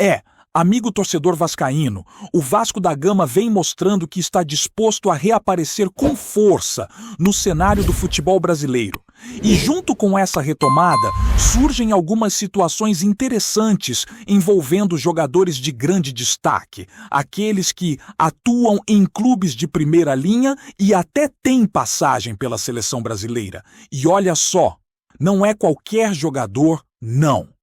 É, amigo torcedor vascaíno, o Vasco da Gama vem mostrando que está disposto a reaparecer com força no cenário do futebol brasileiro. E junto com essa retomada, surgem algumas situações interessantes envolvendo jogadores de grande destaque, aqueles que atuam em clubes de primeira linha e até têm passagem pela seleção brasileira. E olha só, não é qualquer jogador, não.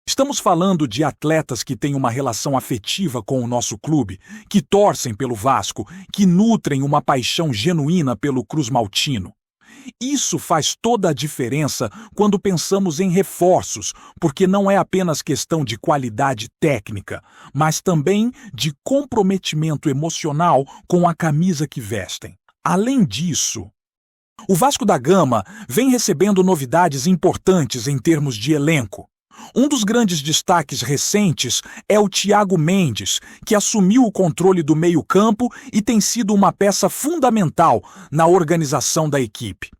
Estamos falando de atletas que têm uma relação afetiva com o nosso clube, que torcem pelo Vasco, que nutrem uma paixão genuína pelo Cruz Maltino. Isso faz toda a diferença quando pensamos em reforços, porque não é apenas questão de qualidade técnica, mas também de comprometimento emocional com a camisa que vestem. Além disso, o Vasco da Gama vem recebendo novidades importantes em termos de elenco. Um dos grandes destaques recentes é o Thiago Mendes, que assumiu o controle do meio-campo e tem sido uma peça fundamental na organização da equipe.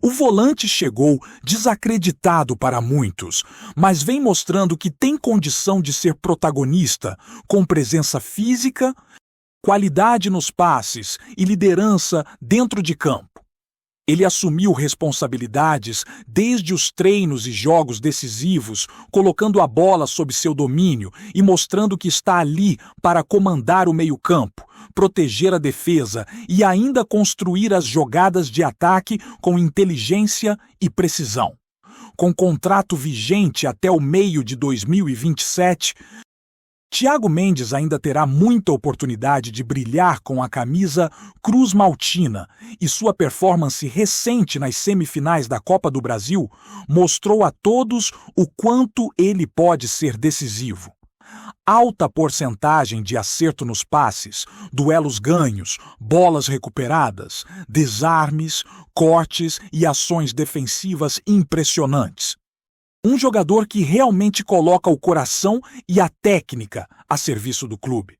O volante chegou desacreditado para muitos, mas vem mostrando que tem condição de ser protagonista, com presença física, qualidade nos passes e liderança dentro de campo. Ele assumiu responsabilidades desde os treinos e jogos decisivos, colocando a bola sob seu domínio e mostrando que está ali para comandar o meio-campo, proteger a defesa e ainda construir as jogadas de ataque com inteligência e precisão. Com contrato vigente até o meio de 2027, Thiago Mendes ainda terá muita oportunidade de brilhar com a camisa Cruz Maltina e sua performance recente nas semifinais da Copa do Brasil mostrou a todos o quanto ele pode ser decisivo. Alta porcentagem de acerto nos passes, duelos ganhos, bolas recuperadas, desarmes, cortes e ações defensivas impressionantes. Um jogador que realmente coloca o coração e a técnica a serviço do clube.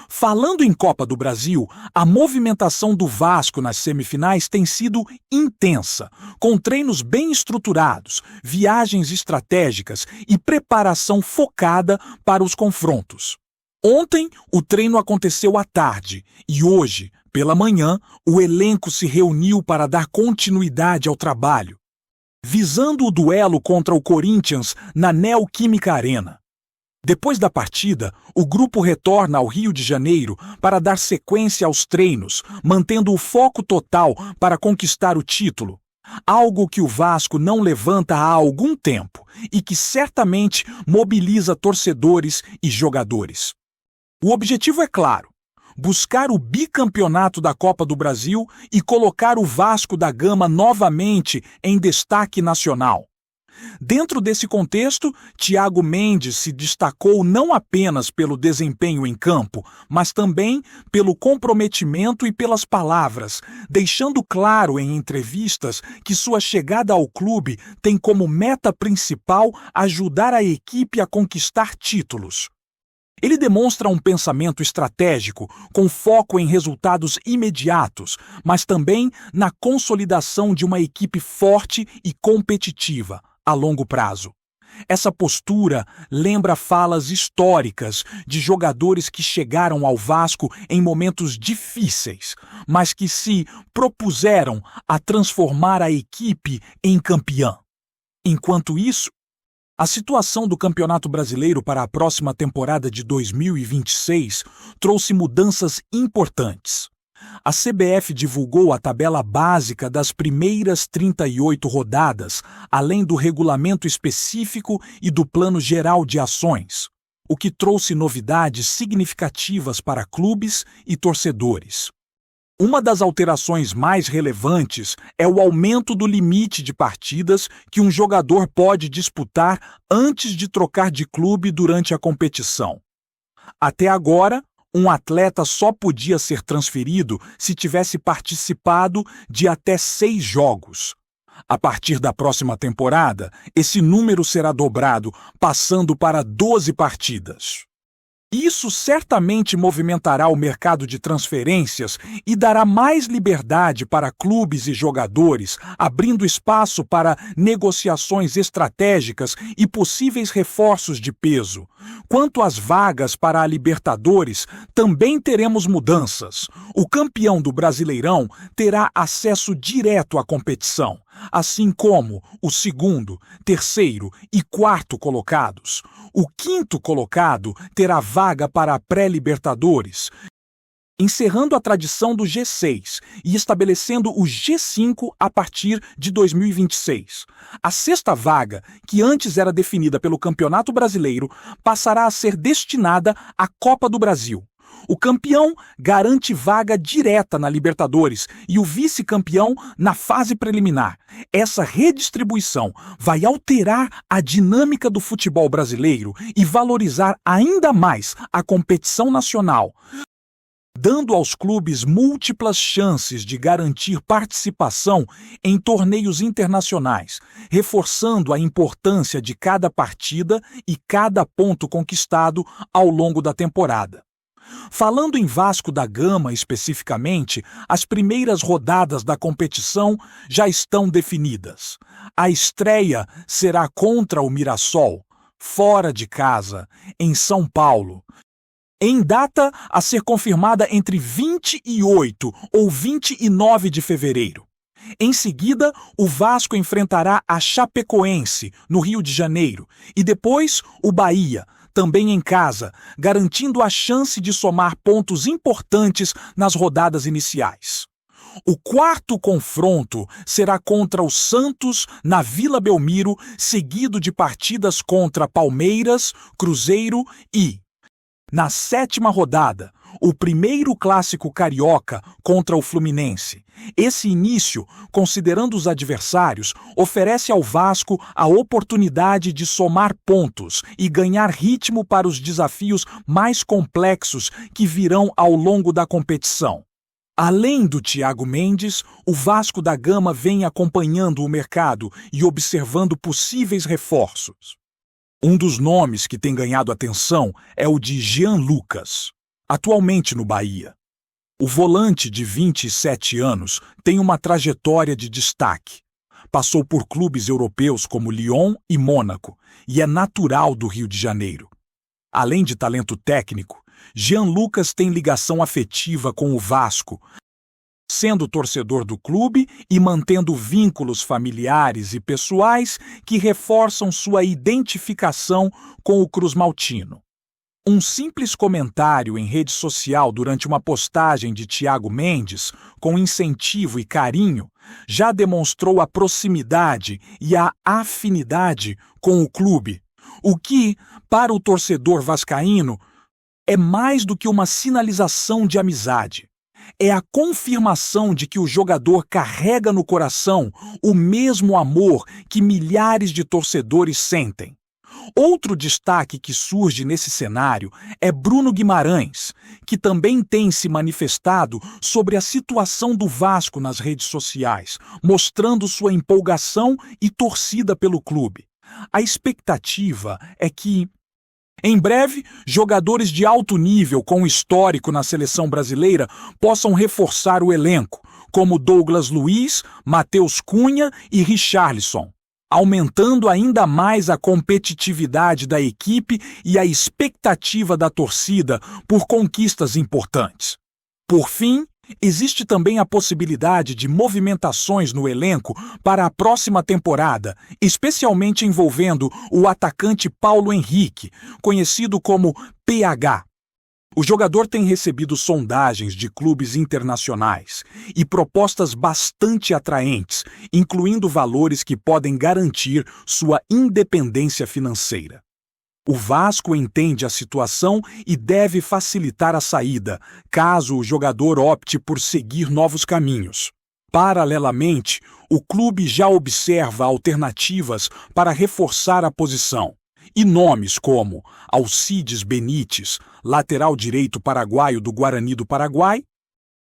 Falando em Copa do Brasil, a movimentação do Vasco nas semifinais tem sido intensa, com treinos bem estruturados, viagens estratégicas e preparação focada para os confrontos. Ontem, o treino aconteceu à tarde e hoje, pela manhã, o elenco se reuniu para dar continuidade ao trabalho, visando o duelo contra o Corinthians na Neoquímica Arena. Depois da partida, o grupo retorna ao Rio de Janeiro para dar sequência aos treinos, mantendo o foco total para conquistar o título, algo que o Vasco não levanta há algum tempo e que certamente mobiliza torcedores e jogadores. O objetivo é claro: buscar o bicampeonato da Copa do Brasil e colocar o Vasco da Gama novamente em destaque nacional. Dentro desse contexto, Thiago Mendes se destacou não apenas pelo desempenho em campo, mas também pelo comprometimento e pelas palavras, deixando claro em entrevistas que sua chegada ao clube tem como meta principal ajudar a equipe a conquistar títulos. Ele demonstra um pensamento estratégico, com foco em resultados imediatos, mas também na consolidação de uma equipe forte e competitiva, a longo prazo. Essa postura lembra falas históricas de jogadores que chegaram ao Vasco em momentos difíceis, mas que se propuseram a transformar a equipe em campeã. Enquanto isso, a situação do Campeonato Brasileiro para a próxima temporada de 2026 trouxe mudanças importantes. A CBF divulgou a tabela básica das primeiras 38 rodadas, além do regulamento específico e do plano geral de ações, o que trouxe novidades significativas para clubes e torcedores. Uma das alterações mais relevantes é o aumento do limite de partidas que um jogador pode disputar antes de trocar de clube durante a competição. Até agora, um atleta só podia ser transferido se tivesse participado de até 6 jogos. A partir da próxima temporada, esse número será dobrado, passando para 12 partidas. Isso certamente movimentará o mercado de transferências e dará mais liberdade para clubes e jogadores, abrindo espaço para negociações estratégicas e possíveis reforços de peso. Quanto às vagas para a Libertadores, também teremos mudanças. O campeão do Brasileirão terá acesso direto à competição, assim como o segundo, terceiro e quarto colocados. O quinto colocado terá vaga para a pré-Libertadores, encerrando a tradição do G6 e estabelecendo o G5 a partir de 2026. A sexta vaga, que antes era definida pelo Campeonato Brasileiro, passará a ser destinada à Copa do Brasil. O campeão garante vaga direta na Libertadores e o vice-campeão na fase preliminar. Essa redistribuição vai alterar a dinâmica do futebol brasileiro e valorizar ainda mais a competição nacional, dando aos clubes múltiplas chances de garantir participação em torneios internacionais, reforçando a importância de cada partida e cada ponto conquistado ao longo da temporada. Falando em Vasco da Gama especificamente, as primeiras rodadas da competição já estão definidas. A estreia será contra o Mirassol, fora de casa, em São Paulo, em data a ser confirmada entre 28 ou 29 de fevereiro. Em seguida, o Vasco enfrentará a Chapecoense, no Rio de Janeiro, e depois o Bahia, também em casa, garantindo a chance de somar pontos importantes nas rodadas iniciais. O quarto confronto será contra o Santos, na Vila Belmiro, seguido de partidas contra Palmeiras, Cruzeiro e, na sétima rodada, o primeiro clássico carioca contra o Fluminense. Esse início, considerando os adversários, oferece ao Vasco a oportunidade de somar pontos e ganhar ritmo para os desafios mais complexos que virão ao longo da competição. Além do Thiago Mendes, o Vasco da Gama vem acompanhando o mercado e observando possíveis reforços. Um dos nomes que tem ganhado atenção é o de Jean Lucas, atualmente no Bahia. O volante de 27 anos tem uma trajetória de destaque. Passou por clubes europeus como Lyon e Mônaco e é natural do Rio de Janeiro. Além de talento técnico, Jean Lucas tem ligação afetiva com o Vasco, sendo torcedor do clube e mantendo vínculos familiares e pessoais que reforçam sua identificação com o cruzmaltino. Um simples comentário em rede social durante uma postagem de Thiago Mendes, com incentivo e carinho, já demonstrou a proximidade e a afinidade com o clube, o que, para o torcedor vascaíno, é mais do que uma sinalização de amizade. É a confirmação de que o jogador carrega no coração o mesmo amor que milhares de torcedores sentem. Outro destaque que surge nesse cenário é Bruno Guimarães, que também tem se manifestado sobre a situação do Vasco nas redes sociais, mostrando sua empolgação e torcida pelo clube. A expectativa é que, em breve, jogadores de alto nível com histórico na seleção brasileira possam reforçar o elenco, como Douglas Luiz, Matheus Cunha e Richarlison, aumentando ainda mais a competitividade da equipe e a expectativa da torcida por conquistas importantes. Por fim, existe também a possibilidade de movimentações no elenco para a próxima temporada, especialmente envolvendo o atacante Paulo Henrique, conhecido como PH. O jogador tem recebido sondagens de clubes internacionais e propostas bastante atraentes, incluindo valores que podem garantir sua independência financeira. O Vasco entende a situação e deve facilitar a saída, caso o jogador opte por seguir novos caminhos. Paralelamente, o clube já observa alternativas para reforçar a posição. E nomes como Alcides Benítez, lateral direito paraguaio do Guarani do Paraguai,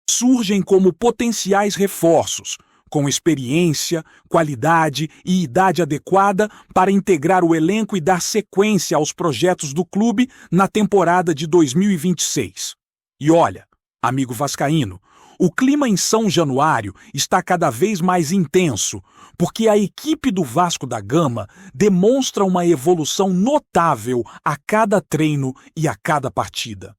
surgem como potenciais reforços, com experiência, qualidade e idade adequada para integrar o elenco e dar sequência aos projetos do clube na temporada de 2026. E olha, amigo vascaíno, o clima em São Januário está cada vez mais intenso, porque a equipe do Vasco da Gama demonstra uma evolução notável a cada treino e a cada partida.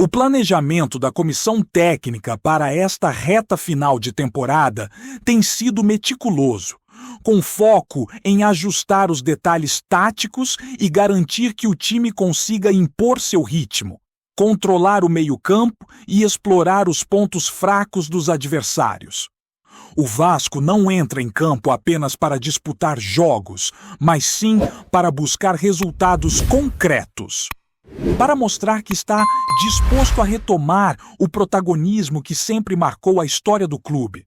O planejamento da comissão técnica para esta reta final de temporada tem sido meticuloso, com foco em ajustar os detalhes táticos e garantir que o time consiga impor seu ritmo, controlar o meio-campo e explorar os pontos fracos dos adversários. O Vasco não entra em campo apenas para disputar jogos, mas sim para buscar resultados concretos. Para mostrar que está disposto a retomar o protagonismo que sempre marcou a história do clube.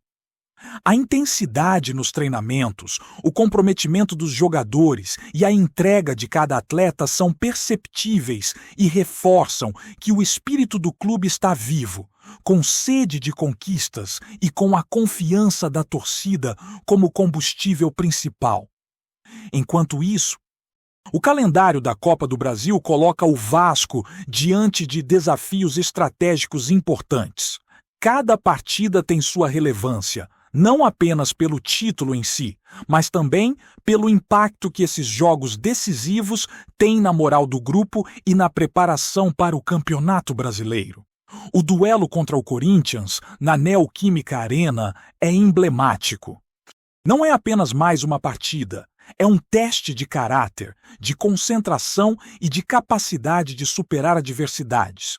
A intensidade nos treinamentos, o comprometimento dos jogadores e a entrega de cada atleta são perceptíveis e reforçam que o espírito do clube está vivo, com sede de conquistas e com a confiança da torcida como combustível principal. Enquanto isso, o calendário da Copa do Brasil coloca o Vasco diante de desafios estratégicos importantes. Cada partida tem sua relevância, não apenas pelo título em si, mas também pelo impacto que esses jogos decisivos têm na moral do grupo e na preparação para o Campeonato Brasileiro. O duelo contra o Corinthians, na Neoquímica Arena, é emblemático. Não é apenas mais uma partida. É um teste de caráter, de concentração e de capacidade de superar adversidades.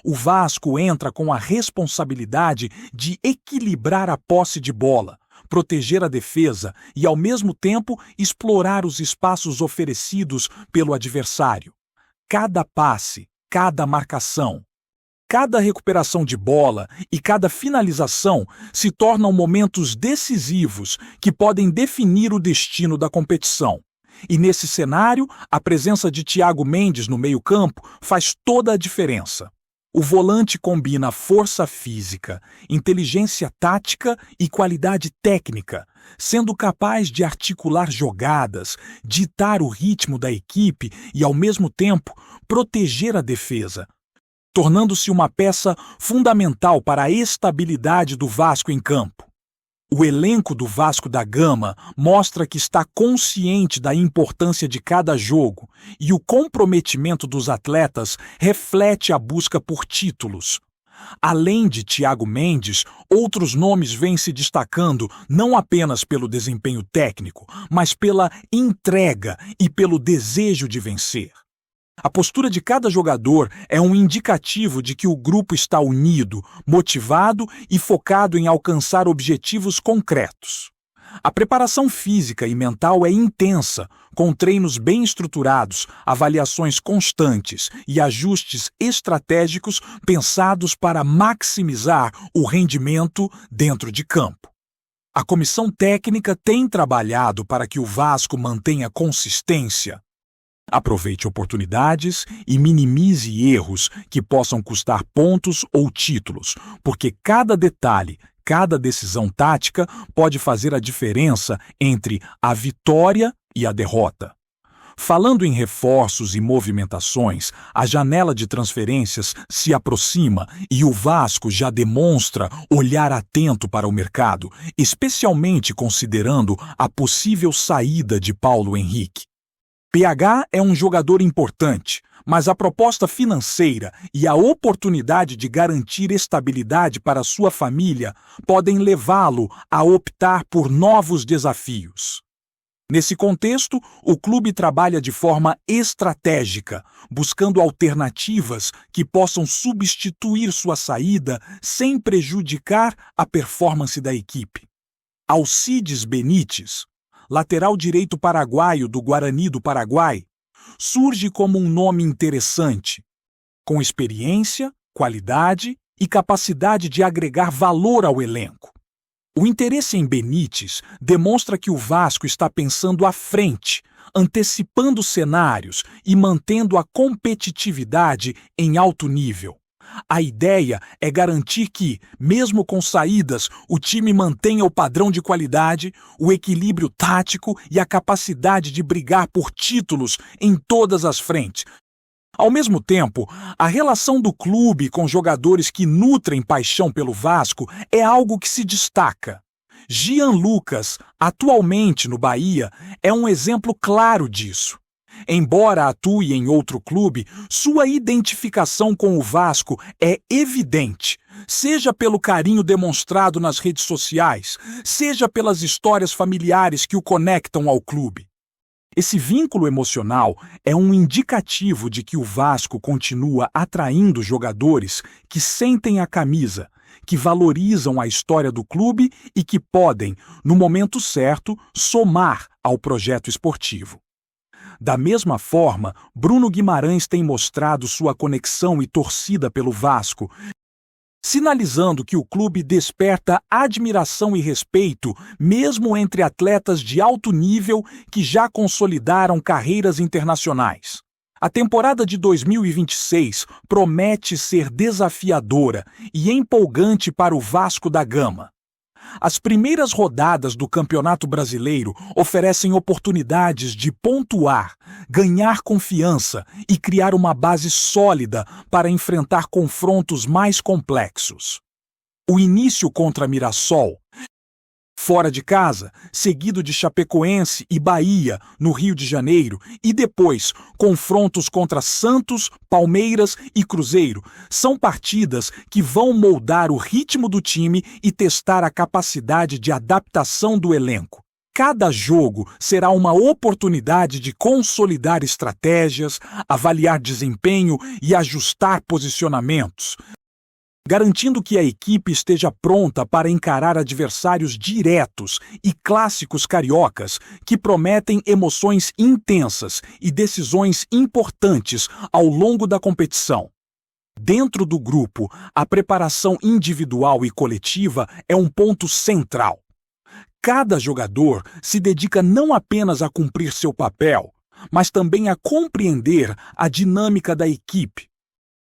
O Vasco entra com a responsabilidade de equilibrar a posse de bola, proteger a defesa e, ao mesmo tempo, explorar os espaços oferecidos pelo adversário. Cada passe, cada marcação, cada recuperação de bola e cada finalização se tornam momentos decisivos que podem definir o destino da competição. E nesse cenário, a presença de Thiago Mendes no meio-campo faz toda a diferença. O volante combina força física, inteligência tática e qualidade técnica, sendo capaz de articular jogadas, ditar o ritmo da equipe e, ao mesmo tempo, proteger a defesa, tornando-se uma peça fundamental para a estabilidade do Vasco em campo. O elenco do Vasco da Gama mostra que está consciente da importância de cada jogo e o comprometimento dos atletas reflete a busca por títulos. Além de Thiago Mendes, outros nomes vêm se destacando não apenas pelo desempenho técnico, mas pela entrega e pelo desejo de vencer. A postura de cada jogador é um indicativo de que o grupo está unido, motivado e focado em alcançar objetivos concretos. A preparação física e mental é intensa, com treinos bem estruturados, avaliações constantes e ajustes estratégicos pensados para maximizar o rendimento dentro de campo. A comissão técnica tem trabalhado para que o Vasco mantenha consistência. Aproveite oportunidades e minimize erros que possam custar pontos ou títulos, porque cada detalhe, cada decisão tática pode fazer a diferença entre a vitória e a derrota. Falando em reforços e movimentações, a janela de transferências se aproxima e o Vasco já demonstra olhar atento para o mercado, especialmente considerando a possível saída de Paulo Henrique. PH é um jogador importante, mas a proposta financeira e a oportunidade de garantir estabilidade para sua família podem levá-lo a optar por novos desafios. Nesse contexto, o clube trabalha de forma estratégica, buscando alternativas que possam substituir sua saída sem prejudicar a performance da equipe. Alcides Benítez, lateral direito paraguaio do Guarani do Paraguai, surge como um nome interessante, com experiência, qualidade e capacidade de agregar valor ao elenco. O interesse em Benítez demonstra que o Vasco está pensando à frente, antecipando cenários e mantendo a competitividade em alto nível. A ideia é garantir que, mesmo com saídas, o time mantenha o padrão de qualidade, o equilíbrio tático e a capacidade de brigar por títulos em todas as frentes. Ao mesmo tempo, a relação do clube com jogadores que nutrem paixão pelo Vasco é algo que se destaca. Jean Lucas, atualmente no Bahia, é um exemplo claro disso. Embora atue em outro clube, sua identificação com o Vasco é evidente, seja pelo carinho demonstrado nas redes sociais, seja pelas histórias familiares que o conectam ao clube. Esse vínculo emocional é um indicativo de que o Vasco continua atraindo jogadores que sentem a camisa, que valorizam a história do clube e que podem, no momento certo, somar ao projeto esportivo. Da mesma forma, Bruno Guimarães tem mostrado sua conexão e torcida pelo Vasco, sinalizando que o clube desperta admiração e respeito mesmo entre atletas de alto nível que já consolidaram carreiras internacionais. A temporada de 2026 promete ser desafiadora e empolgante para o Vasco da Gama. As primeiras rodadas do Campeonato Brasileiro oferecem oportunidades de pontuar, ganhar confiança e criar uma base sólida para enfrentar confrontos mais complexos. O início contra Mirassol, fora de casa, seguido de Chapecoense e Bahia, no Rio de Janeiro, e depois confrontos contra Santos, Palmeiras e Cruzeiro, são partidas que vão moldar o ritmo do time e testar a capacidade de adaptação do elenco. Cada jogo será uma oportunidade de consolidar estratégias, avaliar desempenho e ajustar posicionamentos, garantindo que a equipe esteja pronta para encarar adversários diretos e clássicos cariocas que prometem emoções intensas e decisões importantes ao longo da competição. Dentro do grupo, a preparação individual e coletiva é um ponto central. Cada jogador se dedica não apenas a cumprir seu papel, mas também a compreender a dinâmica da equipe,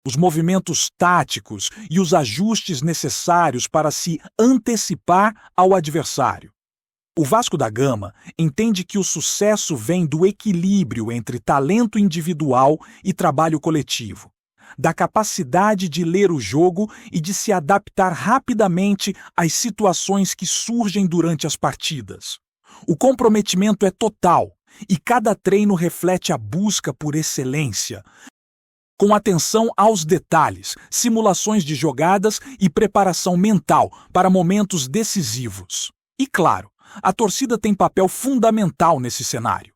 os movimentos táticos e os ajustes necessários para se antecipar ao adversário. O Vasco da Gama entende que o sucesso vem do equilíbrio entre talento individual e trabalho coletivo, da capacidade de ler o jogo e de se adaptar rapidamente às situações que surgem durante as partidas. O comprometimento é total e cada treino reflete a busca por excelência, com atenção aos detalhes, simulações de jogadas e preparação mental para momentos decisivos. E claro, a torcida tem papel fundamental nesse cenário.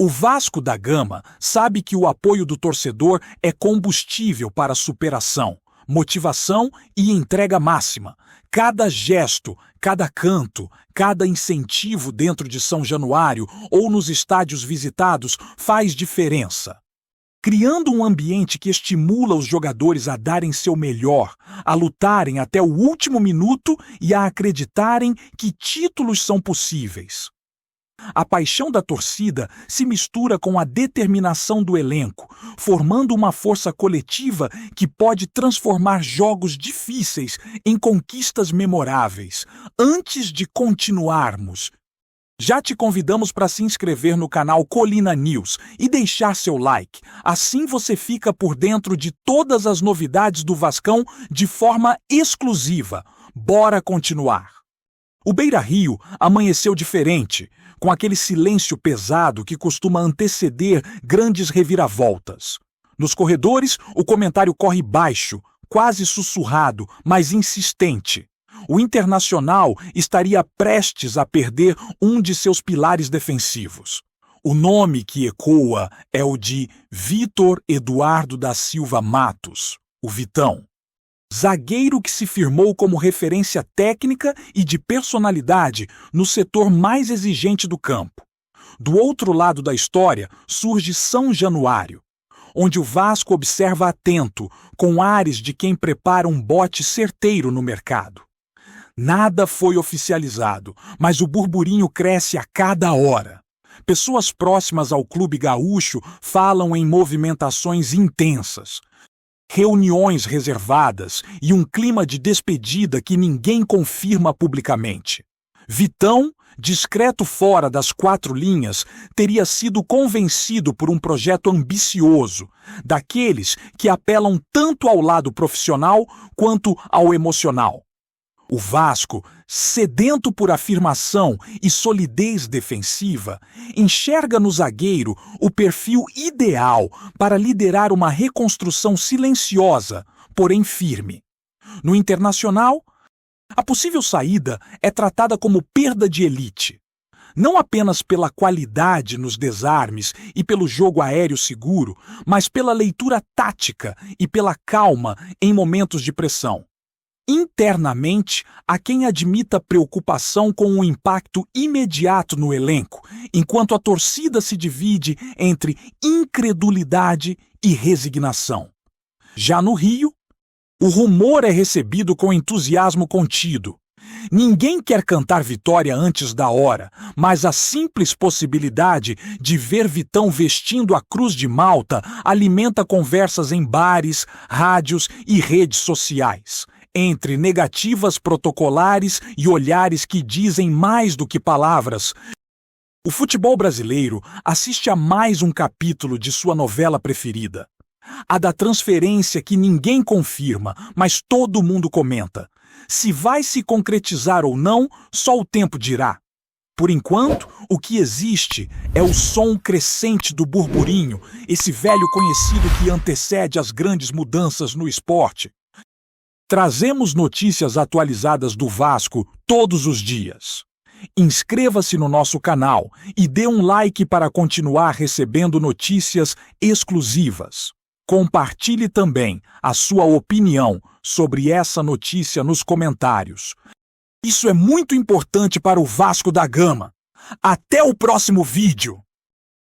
O Vasco da Gama sabe que o apoio do torcedor é combustível para superação, motivação e entrega máxima. Cada gesto, cada canto, cada incentivo dentro de São Januário ou nos estádios visitados faz diferença, criando um ambiente que estimula os jogadores a darem seu melhor, a lutarem até o último minuto e a acreditarem que títulos são possíveis. A paixão da torcida se mistura com a determinação do elenco, formando uma força coletiva que pode transformar jogos difíceis em conquistas memoráveis. Antes de continuarmos, já te convidamos para se inscrever no canal Colina News e deixar seu like. Assim você fica por dentro de todas as novidades do Vascão de forma exclusiva. Bora continuar! O Beira-Rio amanheceu diferente, com aquele silêncio pesado que costuma anteceder grandes reviravoltas. Nos corredores, o comentário corre baixo, quase sussurrado, mas insistente. O Internacional estaria prestes a perder um de seus pilares defensivos. O nome que ecoa é o de Vitor Eduardo da Silva Matos, o Vitão. Zagueiro que se firmou como referência técnica e de personalidade no setor mais exigente do campo. Do outro lado da história surge São Januário, onde o Vasco observa atento, com ares de quem prepara um bote certeiro no mercado. Nada foi oficializado, mas o burburinho cresce a cada hora. Pessoas próximas ao clube gaúcho falam em movimentações intensas. reuniões reservadas e um clima de despedida que ninguém confirma publicamente. Vitão, discreto fora das quatro linhas, teria sido convencido por um projeto ambicioso, daqueles que apelam tanto ao lado profissional quanto ao emocional. O Vasco, sedento por afirmação e solidez defensiva, enxerga no zagueiro o perfil ideal para liderar uma reconstrução silenciosa, porém firme. No Internacional, a possível saída é tratada como perda de elite, não apenas pela qualidade nos desarmes e pelo jogo aéreo seguro, mas pela leitura tática e pela calma em momentos de pressão. Internamente, há quem admita preocupação com o impacto imediato no elenco, enquanto a torcida se divide entre incredulidade e resignação. Já no Rio, o rumor é recebido com entusiasmo contido. Ninguém quer cantar vitória antes da hora, mas a simples possibilidade de ver Vitão vestindo a Cruz de Malta alimenta conversas em bares, rádios e redes sociais, entre negativas protocolares e olhares que dizem mais do que palavras. O futebol brasileiro assiste a mais um capítulo de sua novela preferida. A da transferência que ninguém confirma, mas todo mundo comenta. Se vai se concretizar ou não, só o tempo dirá. Por enquanto, o que existe é o som crescente do burburinho, esse velho conhecido que antecede as grandes mudanças no esporte. Trazemos notícias atualizadas do Vasco todos os dias. Inscreva-se no nosso canal e dê um like para continuar recebendo notícias exclusivas. Compartilhe também a sua opinião sobre essa notícia nos comentários. Isso é muito importante para o Vasco da Gama. Até o próximo vídeo!